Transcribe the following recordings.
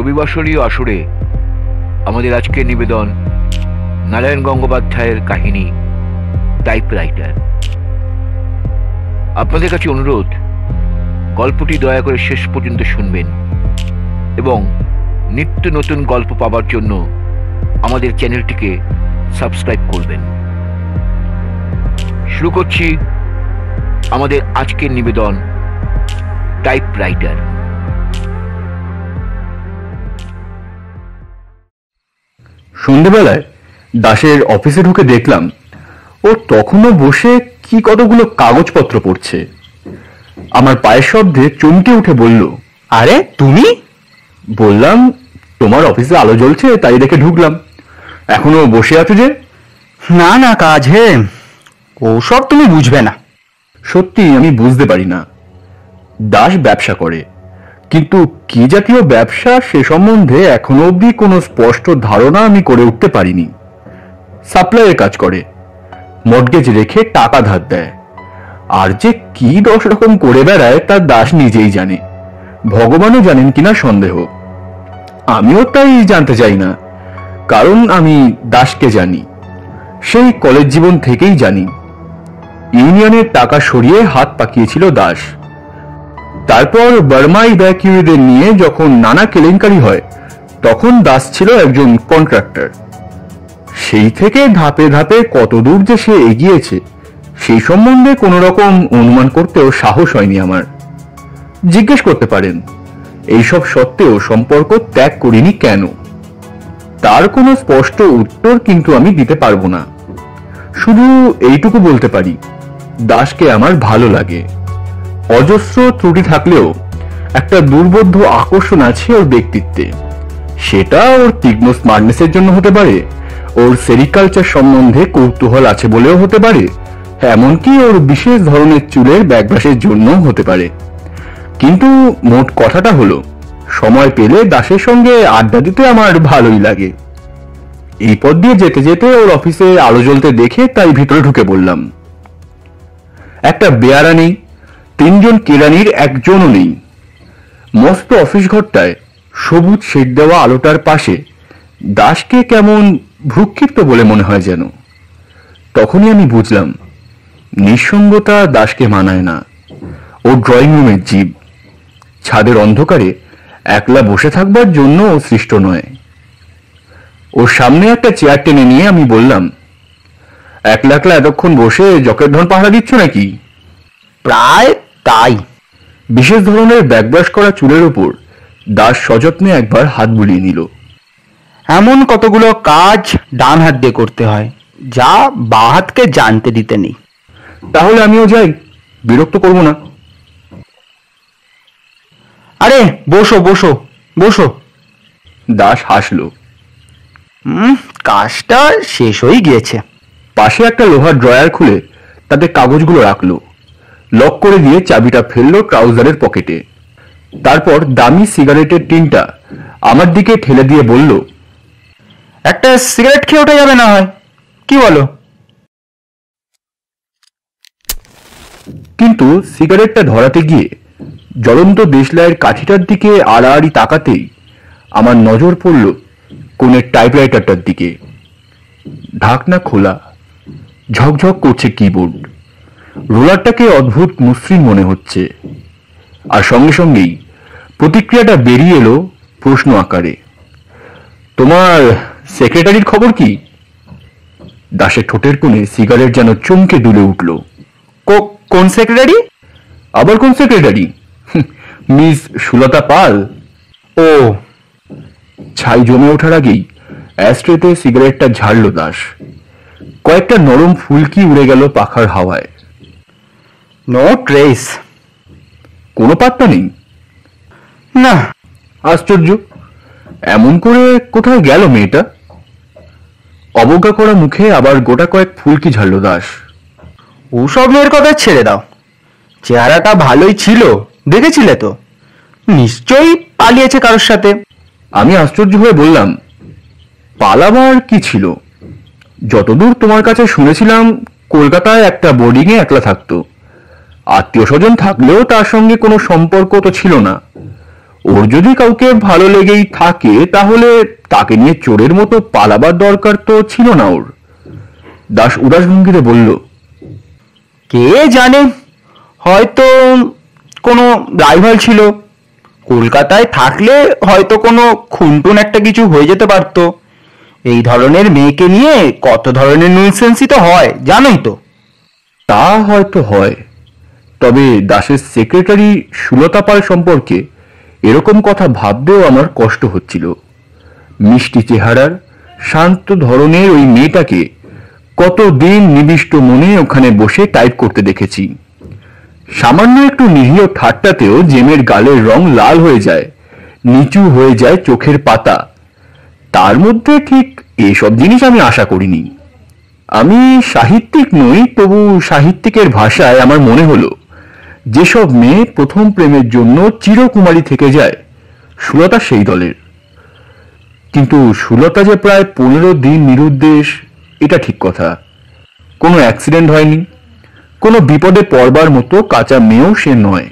রবিবাসরীয় আসরে আমাদের আজকের নিবেদন নারায়ণ গঙ্গোপাধ্যায়ের কাহিনী টাইপরাইটার। আপনাদের কাছে অনুরোধ, গল্পটি দয়া করে শেষ পর্যন্ত শুনবেন এবং নিত্য নতুন গল্প পাবার জন্য আমাদের চ্যানেলটিকে সাবস্ক্রাইব করবেন। শুরু করছি আমাদের আজকের নিবেদন টাইপরাইটার। সন্ধ্যেবেলায় দাসের অফিসে ঢুকে দেখলাম ও তখনও বসে কি কতগুলো কাগজপত্র পড়ছে। আমার পায়ের শব্দে চমকে উঠে বলল, আরে তুমি? বললাম, তোমার অফিসে আলো জ্বলছে তাই দেখে ঢুকলাম। এখনো বসে আছো যে? না না, কাজে ওসব তুমি বুঝবে না। সত্যি আমি বুঝতে পারি না। দাস ব্যবসা করে, কিন্তু কি জাতীয় ব্যবসা সে সম্বন্ধে এখনো অবধি কোনো স্পষ্ট ধারণা আমি করে উঠতে পারিনি। সাপ্লাইয়ের কাজ করে, মর্টগেজ রেখে টাকা ধার দেয়, আর যে কি 10 রকম করে বেড়ায় তা দাস নিজেই জানে। ভগবানও জানেন কিনা সন্দেহ। আমিও তাই জানতে চাই না, কারণ আমি দাসকে জানি, সেই কলেজ জীবন থেকেই জানি। ইউনিয়নের টাকা সরিয়ে হাত পাকিয়েছিল দাস। তারপর বার্মাই ব্যাকিউরিদের নিয়ে যখন নানা কেলেঙ্কারি হয়, তখন দাস ছিল একজন কন্ট্রাক্টর। সেই থেকে ধাপে ধাপে কতদূর যে সে এগিয়েছে সেই সম্বন্ধে কোনো রকম অনুমান করতেও সাহস হয়নি আমার। জিজ্ঞেস করতে পারেন, এইসব সত্ত্বেও সম্পর্ক ত্যাগ করিনি কেন? তার কোনো স্পষ্ট উত্তর কিন্তু আমি দিতে পারবো না। শুধু এইটুকু বলতে পারি, দাসকে আমার ভালো লাগে। অজস্র ত্রুটি থাকলেও একটা দুর্বোধ্য আকর্ষণ আছে ওর ব্যক্তিত্বে। সেটা ওর তীক্ষ্ণ স্মার্টনেসের জন্য হতে পারে, ওর সেরিকালচার সম্বন্ধে কৌতূহল আছে বলেও হতে পারে, এমনকি ওর বিশেষ ধরনের চুলের ব্যাকগ্রাসের জন্য হতে পারে। কিন্তু মোট কথাটা হলো, সময় পেলে দাসের সঙ্গে আড্ডা দিতে আমার ভালোই লাগে। এই পথ দিয়ে যেতে যেতে ওর অফিসে আলো জ্বলতে দেখে তাই ভিতরে ঢুকে বললাম। একটা বেয়ারা নেই, 3 জন কেরানির একজনও নেই। মস্ত অফিস ঘরটায় সবুজ শেড দেওয়া আলোটার পাশে দাসকে কেমন ভ্রুক্ষিপ্ত বলে মনে হয় যেন। তখনই আমি বুঝলাম, নিঃসঙ্গতা দাসকে মানায় না। ও ড্রয়িং রুমের জীব, ছাদের অন্ধকারে একলা বসে থাকবার জন্য ও সৃষ্ট নয়। ওর সামনে একটা চেয়ার টেনে নিয়ে আমি বললাম, একলা একলা এতক্ষণ বসে জকের ধন পাহারা দিচ্ছ নাকি? প্রায় তাই। বিশেষ ধরনের ব্যাকব্রাশ করা চুলের উপর দাস সযত্নে একবার হাত বুলিয়ে নিল। এমন কতগুলো কাজ ডান হাত দিয়ে করতে হয়, যা বাঁ হাতকে জানতে দিতে নেই। তাহলে আমিও যাই, বিরক্ত করব না। আরে বসো বসো বসো। দাস হাসলো। কাজটা শেষ হয়ে গিয়েছে। পাশে একটা লোহার ড্রয়ার খুলে তাতে কাগজগুলো রাখলো, লক করে দিয়ে চাবিটা ফেললো ট্রাউজারের পকেটে। তারপর দামি সিগারেটের টিনটা আমার দিকে ঠেলে দিয়ে বলল, একটা সিগারেট খেয়ে ওঠা যাবে না হয়, কি বলো? কিন্তু সিগারেটটা ধরাতে গিয়ে জ্বলন্ত দেশলাইয়ের কাঠিটার দিকে আড়াআড়ি তাকাতেই আমার নজর পড়ল কোণের টাইপরাইটারটার দিকে। ঢাকনা খোলা, ঝকঝক করছে কিবোর্ড। রোলারটাকে অদ্ভুত মসৃণ মনে হচ্ছে। আর সঙ্গে সঙ্গেই প্রতিক্রিয়াটা বেরিয়ে এলো প্রশ্ন আকারে, তোমার সেক্রেটারির খবর কি? দাসের ঠোঁটের কোণে সিগারেট যেন চমকে দুলে উঠল। কোন সেক্রেটারি? আবার কোন সেক্রেটারি? মিস সুলতা পাল। ও। ছাই জমে ওঠার আগেই অ্যাস্ট্রেতে সিগারেটটা ঝাড়ল দাস। কয়েকটা নরম ফুলকি উড়ে গেল পাখার হাওয়ায়। No trace. কোনো পাত্তা নেই? না। আশ্চর্য, এমন করে কোথায় গেল মেয়েটা? অবজ্ঞা করা মুখে আবার গোটা কয়েক ফুলকি ঝাড়ল দাস। ওসব মেয়ের কথা ছেড়ে দাও। চেহারাটা ভালোই ছিল, দেখেছিলে তো? নিশ্চয়ই পালিয়েছে কারোর সাথে। আমি আশ্চর্য হয়ে বললাম, পালাবার কি ছিল? যতদূর তোমার কাছে শুনেছিলাম, কলকাতায় একটা বোর্ডিংয়ে একলা থাকতো। আত্মীয় স্বজন থাকলেও তার সঙ্গে কোনো সম্পর্ক তো ছিল না। ওর যদি কাউকে ভালো লেগেই থাকে তাহলে তাকে নিয়ে চোরের মতো পালাবার দরকার তো ছিল না ওর। দাস উদাস ভঙ্গিতে বলল, কে জানে, হয়তো কোনো রাইভাল ছিল। কলকাতায় থাকলে হয়তো কোনো খুনটুন একটা কিছু হয়ে যেতে পারতো। এই ধরনের মেয়েকে নিয়ে কত ধরনের নুইসেন্সই তো হয়, জানোই তো। তা হয়তো হয়, তবে দাসের সেক্রেটারি সুলতা পাল সম্পর্কে এরকম কথা ভাবতেও আমার কষ্ট হচ্ছিল। মিষ্টি চেহারার শান্ত ধরনের ওই মেয়েটাকে কতদিন নিবিষ্ট মনে ওখানে বসে টাইপ করতে দেখেছি। সামান্য একটু নিরীহ ঠাট্টাতেও জেমের গালের রং লাল হয়ে যায়, নিচু হয়ে যায় চোখের পাতা। তার মধ্যে ঠিক এসব জিনিস আমি আশা করিনি। আমি সাহিত্যিক নই, তবু সাহিত্যিকের ভাষায় আমার মনে হলো যেসব মেয়ে প্রথম প্রেমের জন্য চিরকুমারী থেকে যায়, সুলতা সেই দলের। কিন্তু সুলতা যে প্রায় 15 দিন নিরুদ্দেশ, এটা ঠিক কথা। কোনো অ্যাক্সিডেন্ট হয়নি, কোনো বিপদে পড়বার মতো কাঁচা মেয়েও সে নয়।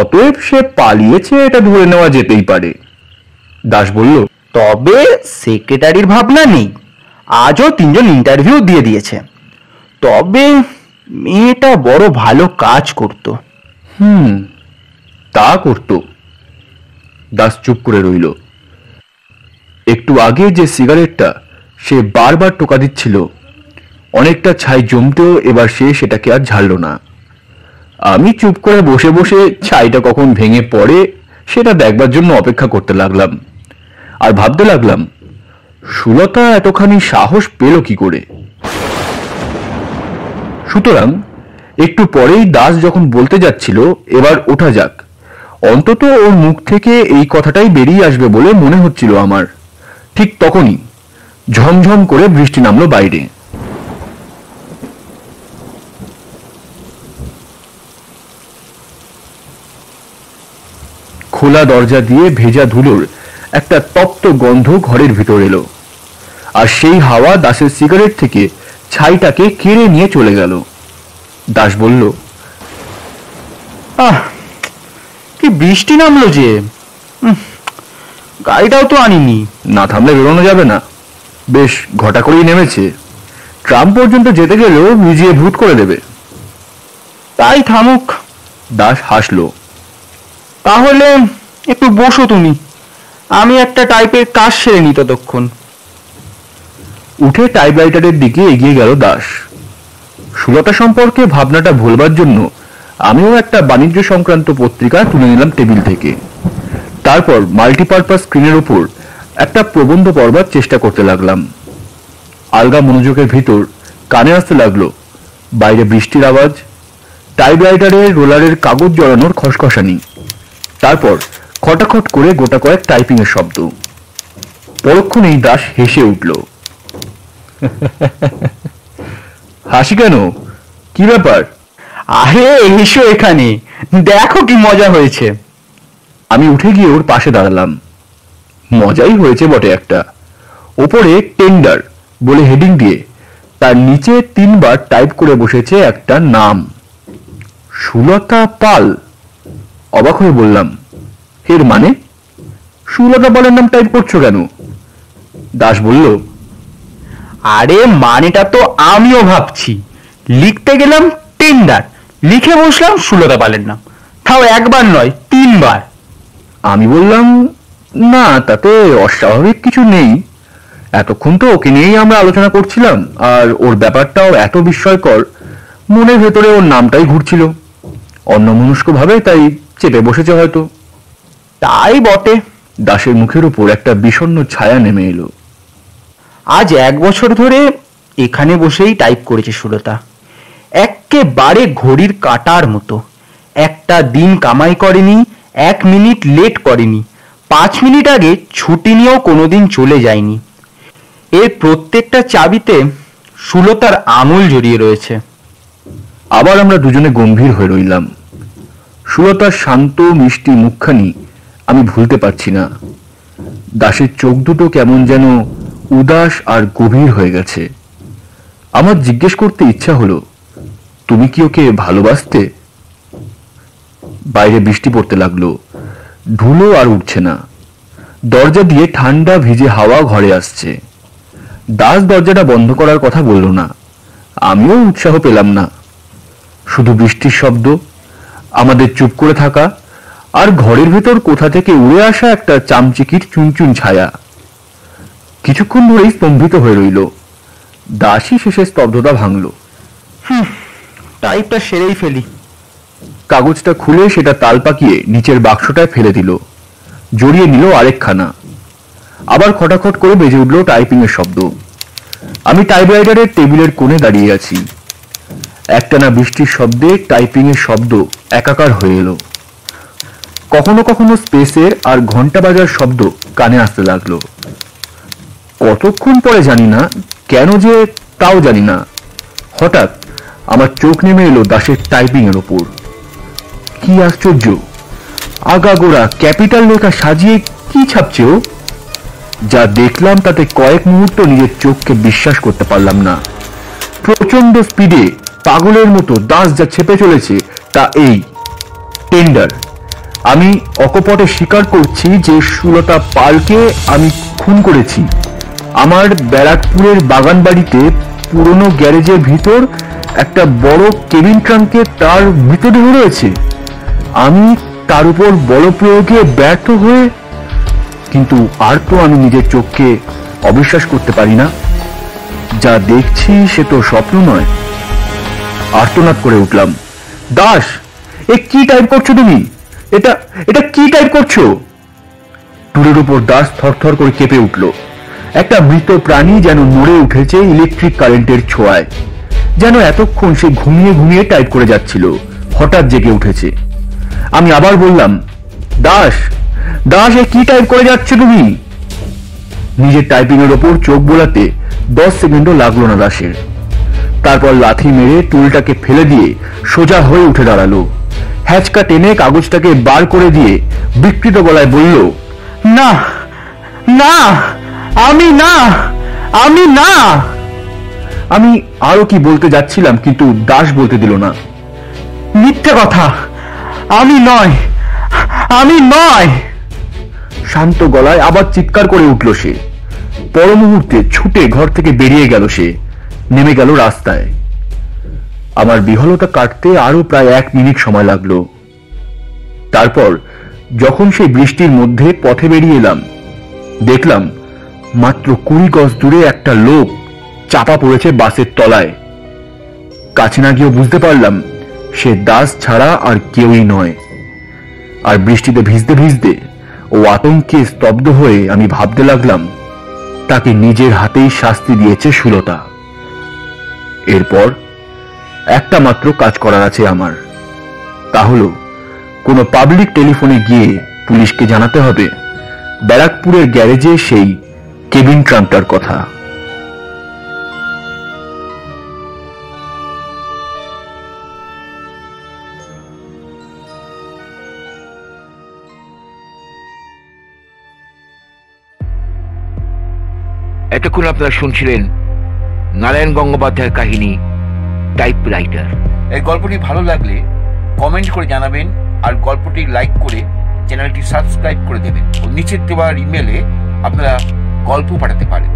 অতএব সে পালিয়েছে এটা ধরে নেওয়া যেতেই পারে। দাস বলল, তবে সেক্রেটারির ভাবনা নেই, আজও 3 জন ইন্টারভিউ দিয়ে দিয়েছে। তবে মেয়েটা বড় ভালো কাজ করত। তা করত। দাস চুপ করে রইল। একটু আগে যে সিগারেটটা সে বারবার টোকা দিচ্ছিল, অনেকটা ছাই জমতেও এবার সে সেটাকে আর ঝাড়ল না। আমি চুপ করে বসে বসে ছাইটা কখন ভেঙে পড়ে সেটা দেখবার জন্য অপেক্ষা করতে লাগলাম। আর ভাবতে লাগলাম, সুলতা এতখানি সাহস পেল কি করে। সুতরাং একটু পরেই দাস যখন বলতে যাচ্ছিল এবার ওঠা যাক, অন্তত ওর মুখ থেকে এই কথাটাই বেরিয়ে আসবে বলে মনে হচ্ছিল আমার, ঠিক তখনই ঝমঝম করে বৃষ্টি নামলো বাইরে। খোলা দরজা দিয়ে ভেজা ধুলোর একটা তপ্ত গন্ধ ঘরের ভিতর এলো, আর সেই হাওয়া দাসের সিগারেট থেকে ছাইটাকে কেড়ে নিয়ে চলে গেল। দাস বলল, কি বৃষ্টি নামলো যে, গাড়িটাও তো আনিনি। না থামলে বেরোনো যাবে না, বেশ ঘটা করেই নেমেছে। ট্রাম পর্যন্ত যেতে গেলেও ভিজিয়ে ভূত করে দেবে। তাই থামুক। দাস হাসলো। তাহলে একটু বসো তুমি, আমি একটা টাইপের কাজ সেরে নি ততক্ষণ। উঠে টাইপরাইটারের দিকে এগিয়ে গেল দাস। সুলতা সম্পর্কে ভাবনাটা ভুলবার জন্য আমিও একটা বাণিজ্য সংক্রান্ত পত্রিকা তুলে নিলাম টেবিল থেকে। তারপর মাল্টিপারপাস স্ক্রিনের উপর একটা প্রবন্ধ পড়বার চেষ্টা করতে লাগলাম। আলগা মনোযোগের ভিতর কানে আসতে লাগলো বাইরে বৃষ্টির আওয়াজ, টাইপরাইটারের রোলারের কাগজ জড়ানোর খসখসানি, তারপর খটাখট করে গোটা কয়েক টাইপিং এর শব্দ। পরক্ষণেই দাস হেসে উঠল। হাসি কেন, কি ব্যাপার? আরে এসো এখানে, দেখো কি মজা হয়েছে। আমি উঠে গিয়ে ওর পাশে দাঁড়ালাম। মজাই হয়েছে বটে একটা। ওপরে টেন্ডার বলে হেডিং দিয়ে তার নিচে 3 বার টাইপ করে বসেছে একটা নাম, সুলতা পাল। অবাক হয়ে বললাম, এর মানে? সুলতা পালের নাম টাইপ করছো কেন? দাস বলল, আরে মানেটা তো আমিও ভাবছি। লিখতে গেলাম টেন্ডার, লিখে বসলাম সুলতা পালের নাম, তাও একবার নয় 3 বার। আমি বললাম, না তাতে অস্বাভাবিক কিছু নেই। এতক্ষণ তো ওকে নিয়েই আমরা আলোচনা করছিলাম, আর ওর ব্যাপারটাও এত বিস্ময়কর, মনের ভেতরে ওর নামটাই ঘুরছিল। অন্যমনস্ক ভাবে তাই চেপে বসেছে হয়তো। তাই বটে। দাসের মুখের উপর একটা বিষণ্ণ ছায়া নেমে এলো। আজ 1 বছর ধরে এখানে বসেই টাইপ করেছে সুলতা, একেবারে ঘড়ির কাটার মতো। একটা দিন কামাই করেনি, 1 মিনিট লেট করেনি, 5 মিনিট আগে ছুটি নিয়েও কোনোদিন চলে যায়নি। এর প্রত্যেকটা চাবিতে সুলতার আঙুল জড়িয়ে রয়েছে। আবার আমরা দুজনে গম্ভীর হয়ে রইলাম। সুলতার শান্ত মিষ্টি মুখখানি আমি ভুলতে পারছি না। দাসের চোখ দুটো কেমন যেন উদাস আর গভীর হয়ে গেছে। আমার জিজ্ঞেস করতে ইচ্ছা হলো, তুমি কি ওকে ভালোবাসতে? বাইরে বৃষ্টি পড়তে লাগলো। ধুলো আর উঠছে না। দরজা দিয়ে ঠান্ডা ভিজে হাওয়া ঘরে আসছে। দাস দরজাটা বন্ধ করার কথা বলল না, আমিও উৎসাহ পেলাম না। শুধু বৃষ্টির শব্দ, আমাদের চুপ করে থাকা, আর ঘরের ভেতর কোথা থেকে উড়ে আসা একটা চামচিকির চুনচুন ছায়া। কিছুক্ষণ ধরেই স্তম্ভিত হয়ে রইল। দাসই শেষে স্তব্ধতা ভাঙল। টাইপটা সেরেই ফেলি। কাগজটা খুলে সেটা তাল পাকিয়ে নিচের বাক্সটায় ফেলে দিল, জড়িয়ে নিল আরেকখানা। আবার খটাখট করে বেজে উঠল টাইপিং এর শব্দ। আমি টাইপরাইটারের টেবিলের কোণে দাঁড়িয়ে আছি। একটানা বৃষ্টির শব্দে টাইপিং এর শব্দ একাকার হয়ে এলো। কখনো কখনো স্পেসের আর ঘন্টা বাজার শব্দ কানে আসতে লাগলো। কতক্ষণ পরে জানি না, কেন যে তাও জানি না, হঠাৎ আমার চোখ নেমে এলো দাসের টাইপিং এর ওপর। কি আশ্চর্য, আগাগোড়া ক্যাপিটাল লেখা সাজিয়ে কি ছাপছে ও! যা দেখলাম তাতে কয়েক মুহূর্ত নিজের চোখকে বিশ্বাস করতে পারলাম না। প্রচন্ড স্পিডে পাগলের মতো দাস যা ছেপে চলেছে তা এই টেন্ডার। আমি অকপটে স্বীকার করছি যে সুলতা পালকে আমি খুন করেছি। আমার ব্যারাকপুরের বাগান বাড়িতে পুরনো গ্যারেজের ভিতর একটা বড় কেবিন ট্রাঙ্কে তার মৃতদেহ রয়েছে। আমি তার উপর বল প্রয়োগে ব্যর্থ হয়ে, কিন্তু আর তো আমি নিজের চোখকে অবিশ্বাস করতে পারি না। যা দেখছি সে তো স্বপ্ন নয়। আর্তনাদ করে উঠলাম, দাস, এ কি টাইপ করছো তুমি? এটা এটা কি টাইপ করছো? টুলের উপর দাস থরথর করে কেঁপে উঠল। একটা মৃত প্রাণী যেন নড়ে উঠেছে ইলেকট্রিক কারেন্টের ছোঁয়ায়। যেন এতক্ষণ সে ঘুমিয়ে ঘুমিয়ে টাইপ করে যাচ্ছিল, হঠাৎ জেগে উঠেছে। আমি আবার বললাম, দাস, দাস, এ কি টাইপ করে যাচ্ছ তুমি? নিজের টাইপিং এর ওপর চোখ বোলাতে 10 সেকেন্ডও লাগলো না দাসের। তারপর লাথি মেরে টুলটাকে ফেলে দিয়ে সোজা হয়ে উঠে দাঁড়ালো। হ্যাচকা টেনে কাগজটাকে বার করে দিয়ে বিকৃত গলায় বলল, না, না, আমি না, আমি না। আমি আরো কি বলতে যাচ্ছিলাম, কিন্তু দাস বলতে দিল না। মিথ্যে কথা, আমি নয়, আমি নয়। শান্ত গলায় আবার চিৎকার করে উঠল সে। পর মুহূর্তে ছুটে ঘর থেকে বেরিয়ে গেল সে, নেমে গেল রাস্তায়। আমার বিহলতা কাটতে আরো প্রায় 1 মিনিট সময় লাগলো। তারপর যখন সেই বৃষ্টির মধ্যে পথে বেরিয়ে এলাম, দেখলাম মাত্র 20 গজ দূরে একটা লোক চাপা পড়েছে বাসের তলায়। কাছে না গিয়েও বুঝতে পারলাম সে দাস ছাড়া আর কেউই নয়। আর বৃষ্টিতে ভিজতে ভিজতে ও আতঙ্কে স্তব্ধ হয়ে আমি ভাবতে লাগলাম, তাকে নিজের হাতেই শাস্তি দিয়েছে সুলতা। এরপর একটা মাত্র কাজ করার আছে আমার, তা হলো কোনো পাবলিক টেলিফোনে গিয়ে পুলিশকে জানাতে হবে ব্যারাকপুরের গ্যারেজে সেই কেবিন ট্রাঙ্কটার কথা। এতক্ষণ আপনারা শুনছিলেন নারায়ণ গঙ্গোপাধ্যায়ের কাহিনী টাইপরাইটার। এই গল্পটি ভালো লাগলে কমেন্ট করে জানাবেন, আর গল্পটি লাইক করে চ্যানেলটি সাবস্ক্রাইব করে দেবেন। ও নিচের দেওয়া ইমেলে আপনারা গল্প পাঠাতে পারেন।